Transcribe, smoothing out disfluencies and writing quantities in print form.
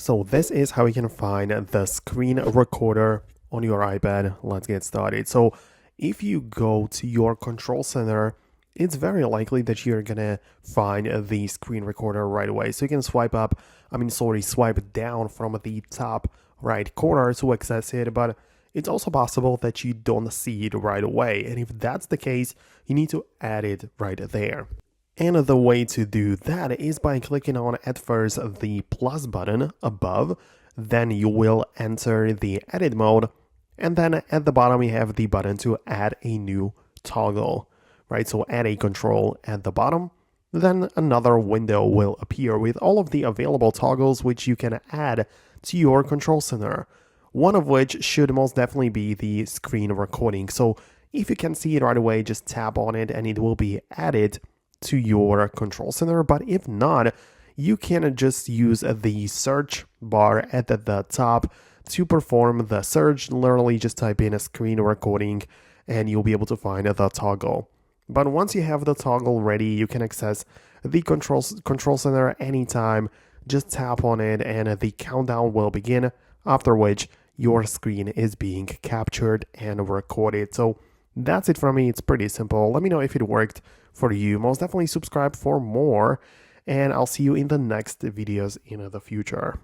So this is how you can find the screen recorder on your iPad. Let's get started. So if you go to your control center, it's very likely that you're gonna find the screen recorder right away. So you can swipe down from the top right corner to access it, but it's also possible that you don't see it right away. And if that's the case, you need to add it right there. And the way to do that is by clicking on at first the plus button above, then you will enter the edit mode, and then at the bottom you have the button to add a new toggle, right? So add a control at the bottom, then another window will appear with all of the available toggles which you can add to your control center. One of which should most definitely be the screen recording. So if you can see it right away, just tap on it and it will be added to your control center. But if not, you can just use the search bar at the top to perform the search. Literally just type in a screen recording and you'll be able to find the toggle. But once you have the toggle ready, you can access the control center anytime. Just tap on it and the countdown will begin, after which your screen is being captured and recorded. So that's it from me. It's pretty simple. Let me know if it worked for you. Most definitely subscribe for more, and I'll see you in the next videos in the future.